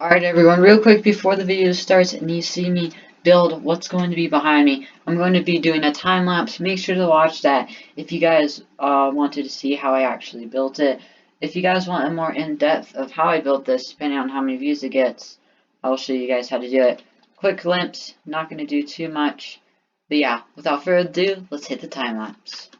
Alright everyone, real quick before the video starts and you see me build what's going to be behind me, I'm going to be doing a time lapse. Make sure to watch that if you guys wanted to see how I actually built it. If you guys want a more in-depth of how I built this, depending on how many views it gets, I'll show you guys how to do it. Quick glimpse, not going to do too much. But yeah, without further ado, let's hit the time lapse.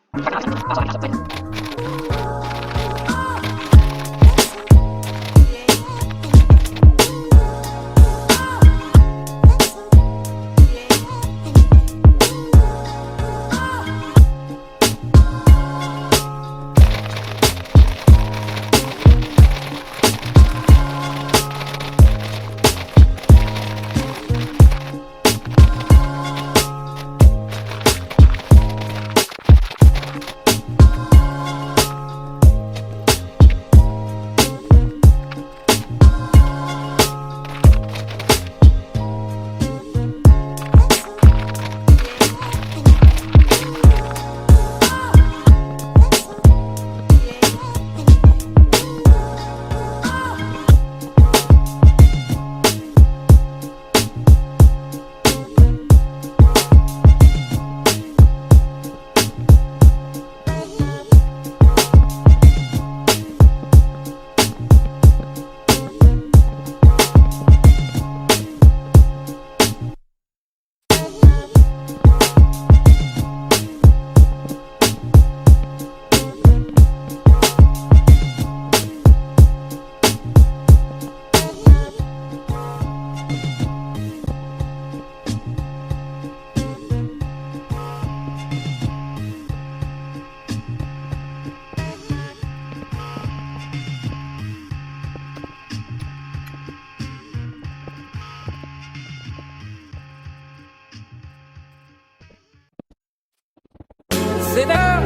Sit up,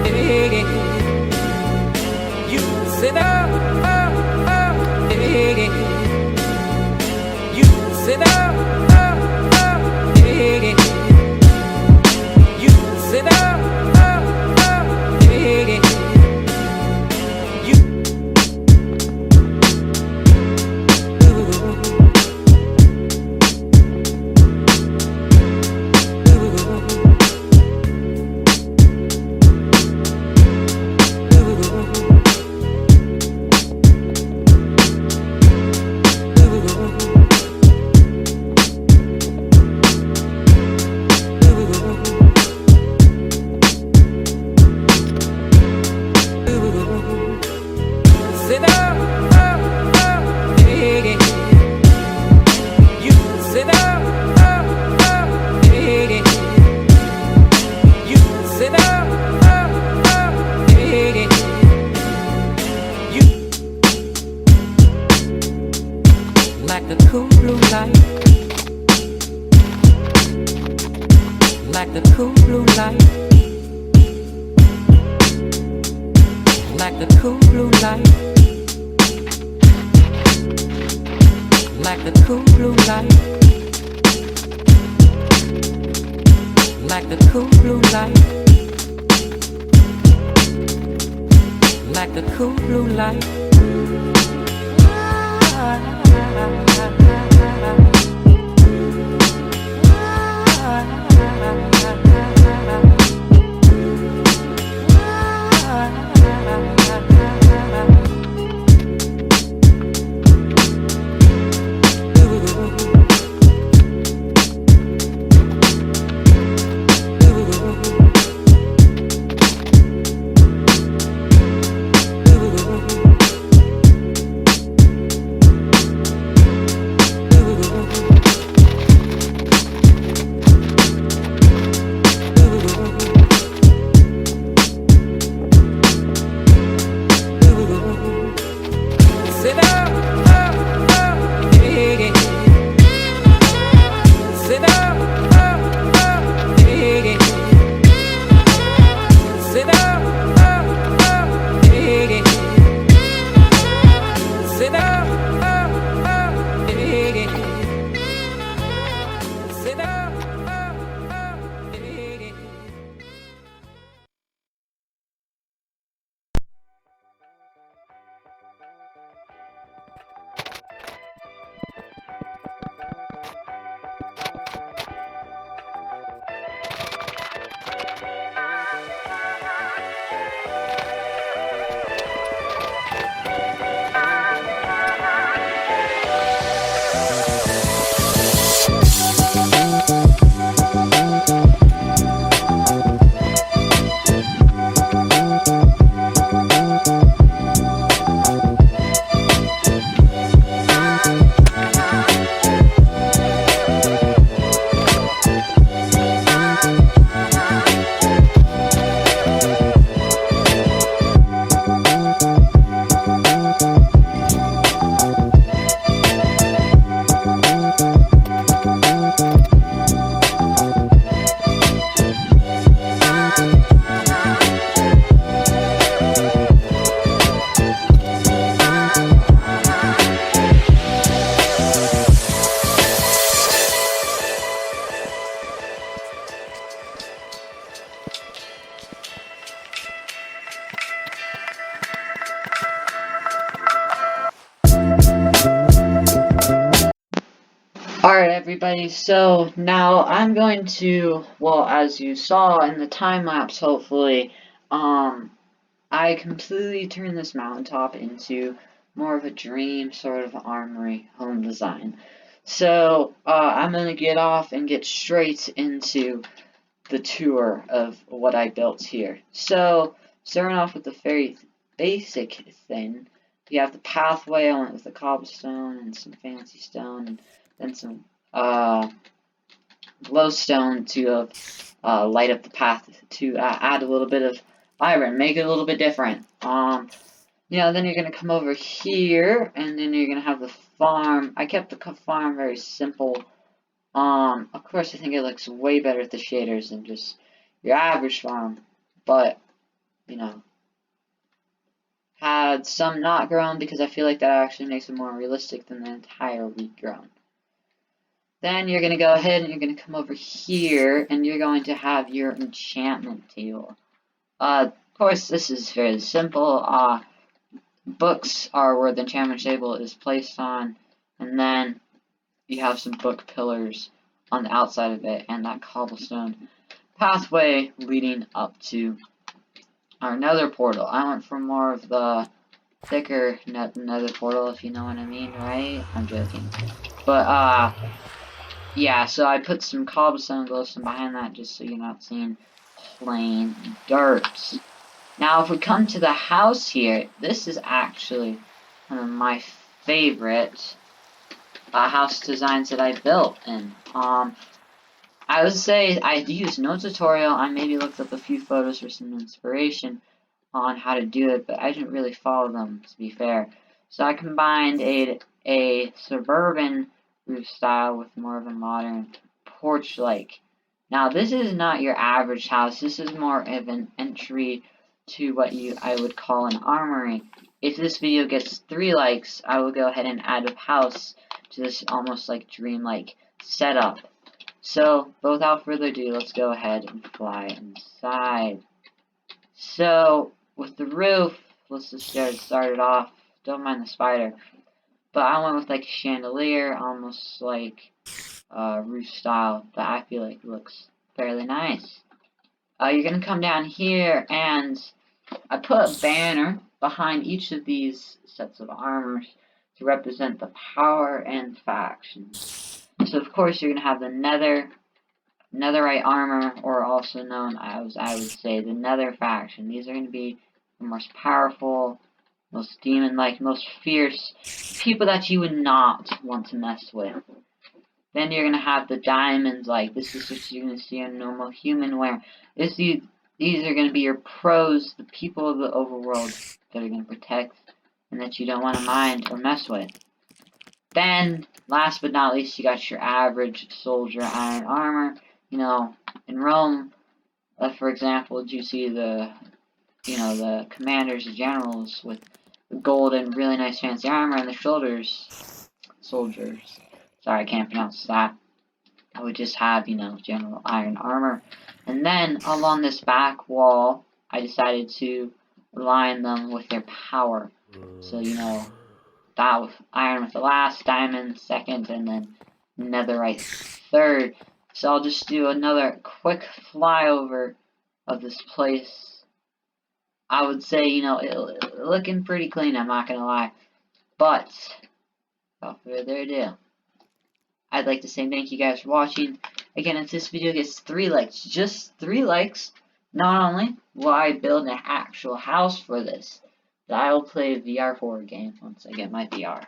hey, you sit up, hey, you sit up, hey, you sit up, hey, you. Sit up, hey, you sit up, hey, you sit up, hey, you. Like the cool blue light, like the cool blue light, like the cool blue light, like the cool blue light, like the cool blue light, like the cool blue light. Sit up, hey, sit up, hey, sit up, hey, sit up, hey, sit up, hey. Alright everybody, so now I'm going to, well, as you saw in the time lapse hopefully, I completely turned this mountaintop into more of a dream sort of armory home design. So I'm going to get off and get straight into the tour of what I built here. So starting off with the very basic thing, you have the pathway. I went with the cobblestone and some fancy stone, and then some glowstone to light up the path to add a little bit of iron, make it a little bit different. Then you're gonna come over here, and then you're gonna have the farm. I kept the farm very simple. Of course, I think it looks way better with the shaders than just your average farm, but had some not grown because I feel like that actually makes it more realistic than the entire wheat grown. Then you're going to go ahead and you're going to come over here and you're going to have your enchantment table. Of course, this is fairly simple. Books are where the enchantment table is placed on, and then you have some book pillars on the outside of it and that cobblestone pathway leading up to our nether portal. I went for more of the thicker nether portal, if you know what I mean, right? I'm joking. But, yeah, so I put some cobblestone glowstone behind that just so you're not seeing plain dirt. Now, if we come to the house here, this is actually one of my favorite house designs that I built. And, I would say I used no tutorial. I maybe looked up a few photos for some inspiration on how to do it, but I didn't really follow them, to be fair. So I combined a suburban roof style with more of a modern porch-like. Now, this is not your average house. This is more of an entry to what I would call an armory. If this video gets 3 likes, I will go ahead and add a house to this almost like dreamlike setup. So, without further ado, let's go ahead and fly inside. So, with the roof, let's just start it off. Don't mind the spider. But I went with like a chandelier, almost like roof style, that I feel like looks fairly nice. You're going to come down here, and I put a banner behind each of these sets of armors to represent the power and factions. So of course you're going to have the netherite armor, or also known as, I would say, the nether faction. These are going to be the most powerful, most demon-like, most fierce people that you would not want to mess with. Then you're going to have the diamonds, like this is what you're going to see a normal human wear. These are going to be your pros, the people of the overworld that are going to protect and that you don't want to mind or mess with. Then, last but not least, you got your average soldier iron armor. In Rome, for example, did you see the commanders, the generals with the gold and really nice fancy armor, and the soldiers, sorry, I can't pronounce that. I would just have, general iron armor. And then, along this back wall, I decided to align them with their power. So, that with iron with the last, diamond second, and then netherite third. So I'll just do another quick flyover of this place. I would say, looking pretty clean, I'm not gonna lie. But, without further ado, I'd like to say thank you guys for watching. Again, if this video gets 3 likes, just 3 likes, not only will I build an actual house for this, but I will play a VR horror game once I get my VR.